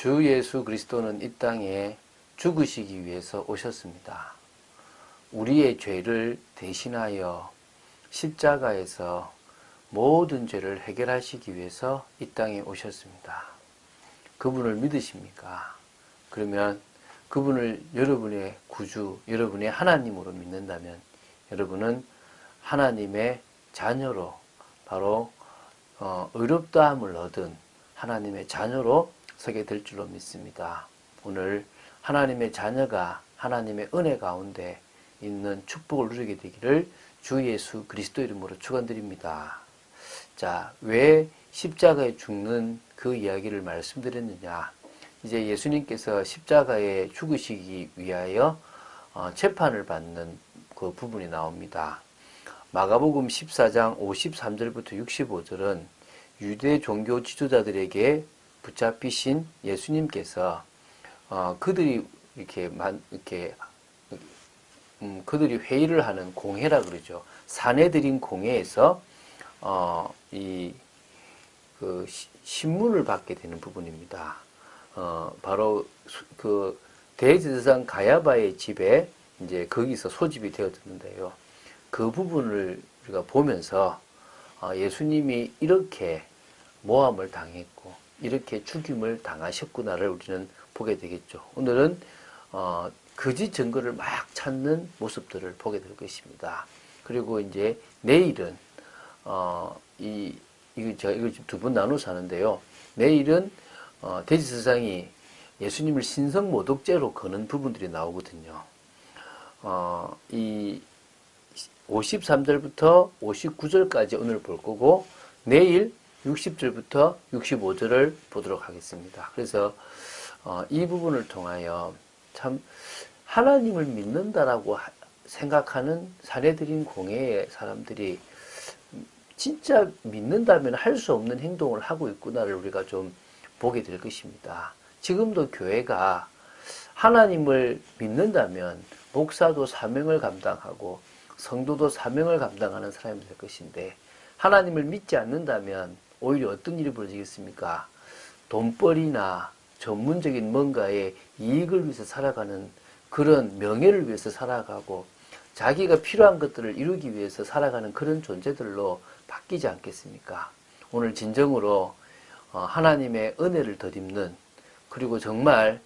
주 예수 그리스도는 이 땅에 죽으시기 위해서 오셨습니다. 우리의 죄를 대신하여 십자가에서 모든 죄를 해결하시기 위해서 이 땅에 오셨습니다. 그분을 믿으십니까? 그러면 그분을 여러분의 구주, 여러분의 하나님으로 믿는다면 여러분은 하나님의 자녀로 바로 의롭다함을 얻은 하나님의 자녀로 서게 될 줄로 믿습니다. 오늘 하나님의 자녀가 하나님의 은혜 가운데 있는 축복을 누리게 되기를 주 예수 그리스도 이름으로 축원드립니다. 자, 왜 십자가에 죽는 그 이야기를 말씀드렸느냐? 이제 예수님께서 십자가에 죽으시기 위하여 재판을 받는 그 부분이 나옵니다. 마가복음 14장 53절부터 65절은 유대 종교 지도자들에게 붙잡히신 예수님께서 그들이 그들이 회의를 하는 공회라 그러죠. 사내들인 공회에서 신문을 받게 되는 부분입니다. 바로 그 대제사장 가야바의 집에 이제 거기서 소집이 되어졌는데요. 그 부분을 우리가 보면서 예수님이 이렇게 모함을 당했고 이렇게 죽임을 당하셨구나를 우리는 보게 되겠죠. 오늘은 거짓 증거를 막 찾는 모습들을 보게 될 것입니다. 그리고 이제 내일은 이거 두 번 나눠서 하는데요. 내일은 대제사장이 예수님을 신성모독죄로 거는 부분들이 나오거든요. 이 53절부터 59절까지 오늘 볼 거고 내일 60절부터 65절을 보도록 하겠습니다. 그래서 이 부분을 통하여 참 하나님을 믿는다라고 생각하는 사내들인 공회의 사람들이 진짜 믿는다면 할 수 없는 행동을 하고 있구나를 우리가 좀 보게 될 것입니다. 지금도 교회가 하나님을 믿는다면 목사도 사명을 감당하고 성도도 사명을 감당하는 사람이 될 것인데 하나님을 믿지 않는다면 오히려 어떤 일이 벌어지겠습니까? 돈벌이나 전문적인 뭔가의 이익을 위해서 살아가는 그런 명예를 위해서 살아가고 자기가 필요한 것들을 이루기 위해서 살아가는 그런 존재들로 바뀌지 않겠습니까? 오늘 진정으로 하나님의 은혜를 덧입는 그리고 정말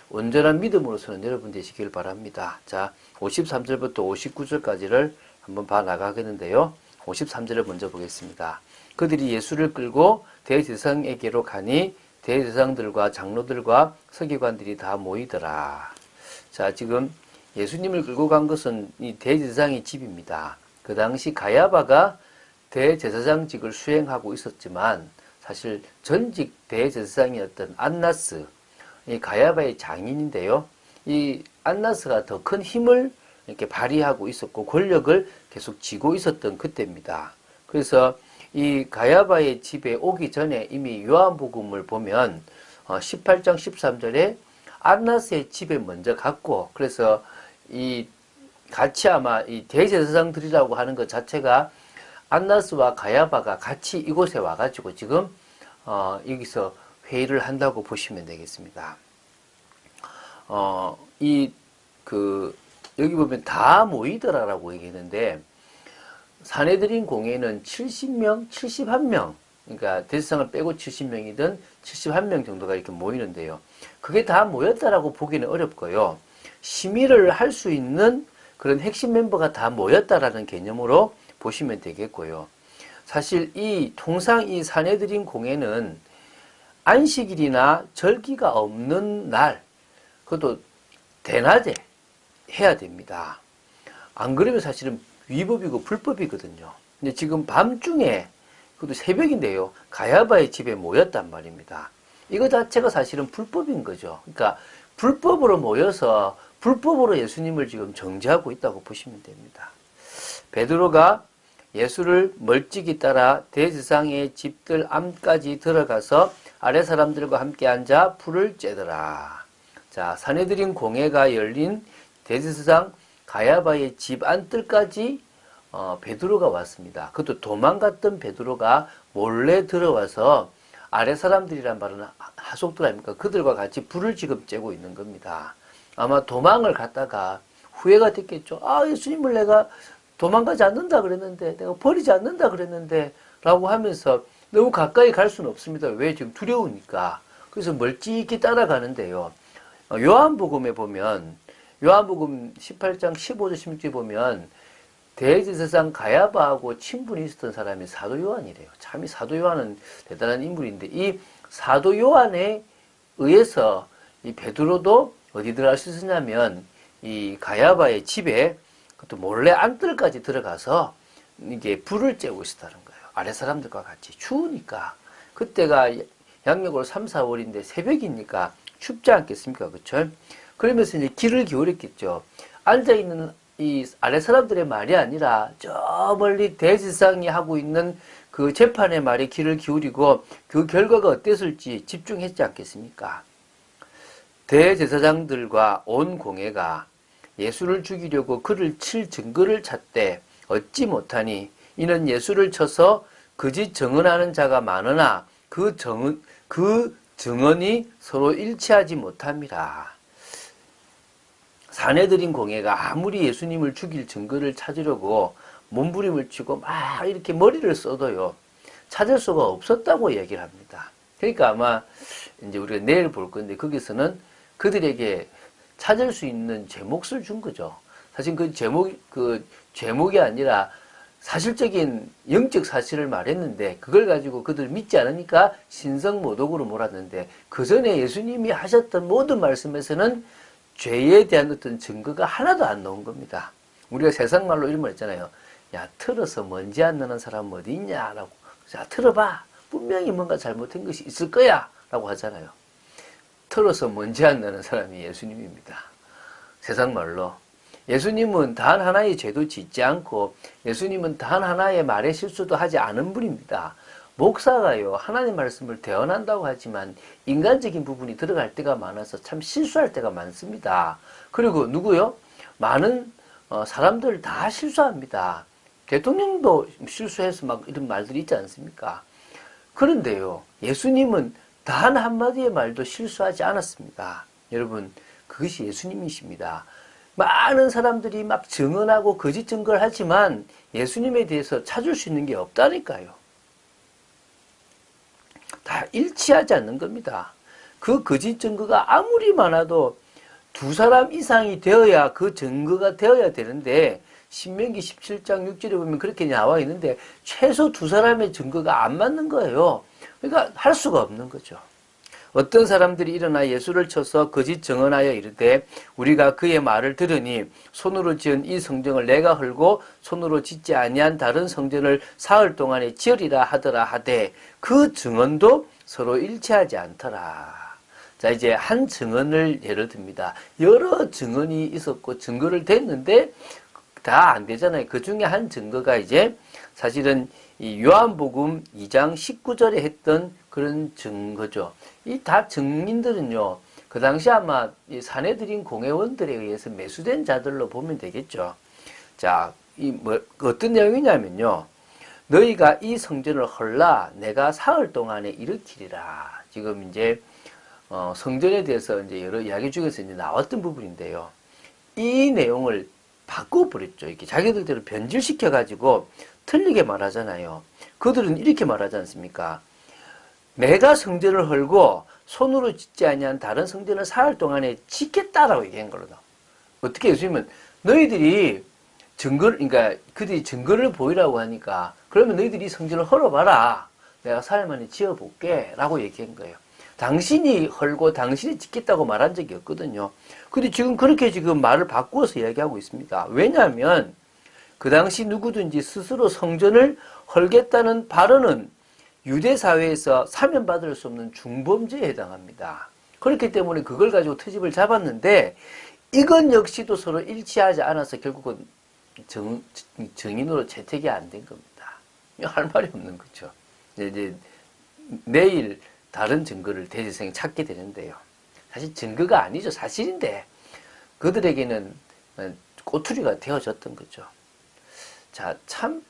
온전한 믿음으로서는 여러분 되시길 바랍니다. 자, 53절부터 59절까지를 한번 봐 나가겠는데요. 53절을 먼저 보겠습니다. 그들이 예수를 끌고 대제사장에게로 가니 대제사장들과 장로들과 서기관들이 다 모이더라. 자, 지금 예수님을 끌고 간 것은 이 대제사장의 집입니다. 그 당시 가야바가 대제사장직을 수행하고 있었지만 사실 전직 대제사장이었던 안나스, 이 가야바의 장인인데요. 이 안나스가 더 큰 힘을 이렇게 발휘하고 있었고 권력을 계속 쥐고 있었던 그때입니다. 그래서 이 가야바의 집에 오기 전에 이미 요한복음을 보면 18장 13절에 안나스의 집에 먼저 갔고 그래서 이 같이 아마 이 대제사장들이라고 하는 것 자체가 안나스와 가야바가 같이 이곳에 와가지고 지금 여기서 회의를 한다고 보시면 되겠습니다. 여기 보면 다 모이더라라고 얘기했는데 사내들인 공회는 70명, 71명, 그러니까 대제사장을 빼고 70명이든 71명 정도가 이렇게 모이는데요. 그게 다 모였다라고 보기는 어렵고요. 심의를 할 수 있는 그런 핵심 멤버가 다 모였다라는 개념으로 보시면 되겠고요. 사실 통상 이 사내들인 공회는 안식일이나 절기가 없는 날, 그것도 대낮에 해야 됩니다. 안 그러면 사실은 위법이고 불법이거든요. 근데 지금 밤중에, 그것도 새벽인데요, 가야바의 집에 모였단 말입니다. 이거 자체가 사실은 불법인 거죠. 그러니까 불법으로 모여서 불법으로 예수님을 지금 정죄하고 있다고 보시면 됩니다. 베드로가 예수를 멀찍이 따라 대제사장의 집들 안까지 들어가서 아래 사람들과 함께 앉아 풀을 쬐더라. 자, 사내들인 공회가 열린 대제사장 가야바의 집 안뜰까지 베드로가 왔습니다. 그것도 도망갔던 베드로가 몰래 들어와서 아래 사람들이란 말은 하속들 아닙니까? 그들과 같이 불을 지금 쬐고 있는 겁니다. 아마 도망을 갔다가 후회가 됐겠죠. 아, 예수님을 내가 도망가지 않는다 그랬는데, 내가 버리지 않는다 그랬는데, 라고 하면서 너무 가까이 갈 수는 없습니다. 왜? 지금 두려우니까. 그래서 멀찍이 따라가는데요. 요한복음에 보면, 요한복음 18장 15절 16절 보면, 대제사장 가야바하고 친분이 있었던 사람이 사도 요한이래요. 참 이 사도 요한은 대단한 인물인데, 이 사도 요한에 의해서 이 베드로도 어디 들어갈 수 있었냐면, 이 가야바의 집에 그것도 몰래 안뜰까지 들어가서 이게 불을 쬐고 있었다는 거예요. 아래 사람들과 같이 추우니까. 그때가 양력으로 3, 4월인데 새벽이니까 춥지 않겠습니까? 그쵸? 그러면서 이제 귀를 기울였겠죠. 앉아있는 이 아래 사람들의 말이 아니라 저 멀리 대제사장이 하고 있는 그 재판의 말에 귀를 기울이고 그 결과가 어땠을지 집중했지 않겠습니까? 대제사장들과 온 공회가 예수를 죽이려고 그를 칠 증거를 찾되 얻지 못하니 이는 예수를 쳐서 거짓 증언하는 자가 많으나 그 증언이 서로 일치하지 못함이라. 사내들인 공회가 아무리 예수님을 죽일 증거를 찾으려고 몸부림을 치고 막 이렇게 머리를 써도요, 찾을 수가 없었다고 얘기를 합니다. 그러니까 아마 이제 우리가 내일 볼 건데 거기서는 그들에게 찾을 수 있는 제목을 준 거죠. 사실 그 제목이 아니라 사실적인 영적 사실을 말했는데 그걸 가지고 그들 믿지 않으니까 신성모독으로 몰았는데 그 전에 예수님이 하셨던 모든 말씀에서는 죄에 대한 어떤 증거가 하나도 안 나온 겁니다. 우리가 세상 말로 이런 말 했잖아요. 야, 틀어서 먼지 안 나는 사람 어디 있냐라고. 자, 틀어봐. 분명히 뭔가 잘못된 것이 있을 거야 라고 하잖아요. 틀어서 먼지 안 나는 사람이 예수님입니다. 세상 말로. 예수님은 단 하나의 죄도 짓지 않고 예수님은 단 하나의 말의 실수도 하지 않은 분입니다. 목사가요, 하나님 말씀을 대언한다고 하지만 인간적인 부분이 들어갈 때가 많아서 참 실수할 때가 많습니다. 그리고 누구요? 많은 사람들 다 실수합니다. 대통령도 실수해서 막 이런 말들이 있지 않습니까? 그런데요, 예수님은 단 한마디의 말도 실수하지 않았습니다. 여러분, 그것이 예수님이십니다. 많은 사람들이 막 증언하고 거짓 증거를 하지만 예수님에 대해서 찾을 수 있는 게 없다니까요. 다 일치하지 않는 겁니다. 그 거짓 증거가 아무리 많아도 두 사람 이상이 되어야 그 증거가 되어야 되는데 신명기 17장 6절에 보면 그렇게 나와 있는데 최소 두 사람의 증거가 안 맞는 거예요. 그러니까 할 수가 없는 거죠. 어떤 사람들이 일어나 예수를 쳐서 거짓 증언하여 이르되 우리가 그의 말을 들으니 손으로 지은 이 성전을 내가 헐고 손으로 짓지 아니한 다른 성전을 사흘 동안에 지으리라 하더라 하되 그 증언도 서로 일치하지 않더라. 자, 이제 한 증언을 예를 듭니다. 여러 증언이 있었고 증거를 댔는데 다 안 되잖아요. 그 중에 한 증거가 이제 사실은 이 요한복음 2장 19절에 했던 그런 증거죠. 이 다 증인들은요, 그 당시 아마 이 사내들인 공회원들에 의해서 매수된 자들로 보면 되겠죠. 자, 어떤 내용이냐면요. 너희가 이 성전을 헐라 내가 사흘 동안에 일으키리라. 지금 이제, 성전에 대해서 이제 여러 이야기 중에서 이제 나왔던 부분인데요. 이 내용을 바꿔버렸죠. 이렇게 자기들대로 변질시켜가지고 틀리게 말하잖아요. 그들은 이렇게 말하지 않습니까? 내가 성전을 헐고 손으로 짓지 아니한 다른 성전을 사흘 동안에 짓겠다라고 얘기한 걸로 나와. 어떻게 예수님은 너희들이 그러니까 그들이 증거를 보이라고 하니까 그러면 너희들이 성전을 헐어봐라. 내가 사흘 만에 지어볼게 라고 얘기한 거예요. 당신이 헐고 당신이 짓겠다고 말한 적이 없거든요. 근데 지금 그렇게 지금 말을 바꾸어서 이야기하고 있습니다. 왜냐하면 그 당시 누구든지 스스로 성전을 헐겠다는 발언은 유대 사회에서 사면받을 수 없는 중범죄에 해당합니다. 그렇기 때문에 그걸 가지고 트집을 잡았는데 이건 역시도 서로 일치하지 않아서 결국은 증인으로 채택이 안 된 겁니다. 할 말이 없는 거죠. 이제 내일 다른 증거를 대제사장이 찾게 되는데요. 사실 증거가 아니죠. 사실인데 그들에게는 꼬투리가 되어졌던 거죠. 자, 참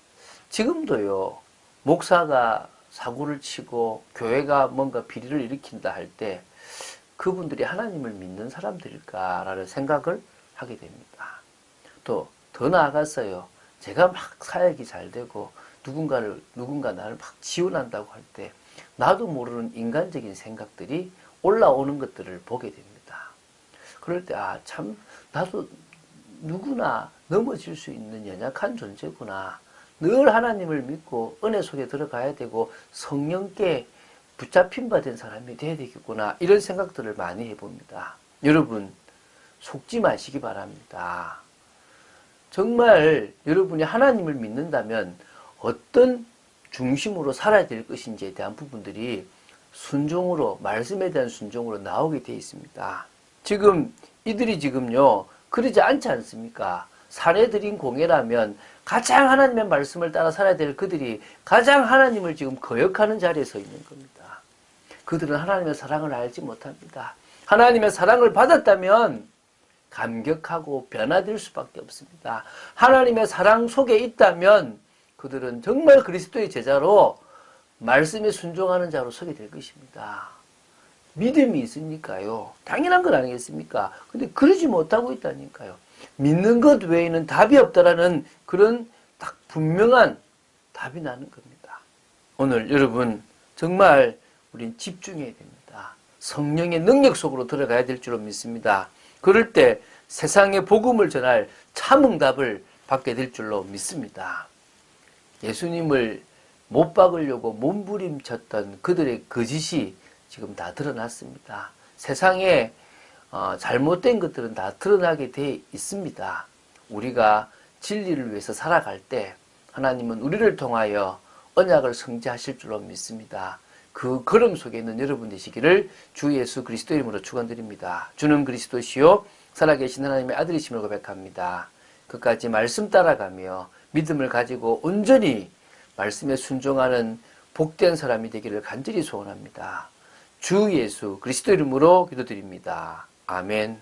지금도요. 목사가 사고를 치고 교회가 뭔가 비리를 일으킨다 할 때 그분들이 하나님을 믿는 사람들일까라는 생각을 하게 됩니다. 또 더 나아갔어요. 제가 막 사역이 잘 되고 누군가 나를 막 지원한다고 할 때 나도 모르는 인간적인 생각들이 올라오는 것들을 보게 됩니다. 그럴 때 참 나도 누구나 넘어질 수 있는 연약한 존재구나. 늘 하나님을 믿고 은혜 속에 들어가야 되고 성령께 붙잡힌 바 된 사람이 돼야 되겠구나. 이런 생각들을 많이 해봅니다. 여러분 속지 마시기 바랍니다. 정말 여러분이 하나님을 믿는다면 어떤 중심으로 살아야 될 것인지에 대한 부분들이 순종으로, 말씀에 대한 순종으로 나오게 되어 있습니다. 지금 이들이 지금요 그러지 않지 않습니까? 사내들인 공예라면 가장 하나님의 말씀을 따라 살아야 될 그들이 가장 하나님을 지금 거역하는 자리에 서 있는 겁니다. 그들은 하나님의 사랑을 알지 못합니다. 하나님의 사랑을 받았다면 감격하고 변화될 수밖에 없습니다. 하나님의 사랑 속에 있다면 그들은 정말 그리스도의 제자로 말씀에 순종하는 자로 서게 될 것입니다. 믿음이 있으니까요. 당연한 건 아니겠습니까? 근데 그러지 못하고 있다니까요. 믿는 것 외에는 답이 없다라는 그런 딱 분명한 답이 나는 겁니다. 오늘 여러분 정말 우린 집중해야 됩니다. 성령의 능력 속으로 들어가야 될 줄로 믿습니다. 그럴 때 세상에 복음을 전할 참 응답을 받게 될 줄로 믿습니다. 예수님을 못 박으려고 몸부림쳤던 그들의 거짓이 지금 다 드러났습니다. 세상에 잘못된 것들은 다 드러나게 돼 있습니다. 우리가 진리를 위해서 살아갈 때 하나님은 우리를 통하여 언약을 성취하실 줄로 믿습니다. 그 걸음 속에 있는 여러분 되시기를 주 예수 그리스도 이름으로 축원드립니다. 주는 그리스도시요 살아계신 하나님의 아들이심을 고백합니다. 끝까지 말씀 따라가며 믿음을 가지고 온전히 말씀에 순종하는 복된 사람이 되기를 간절히 소원합니다. 주 예수 그리스도 이름으로 기도드립니다. 아멘.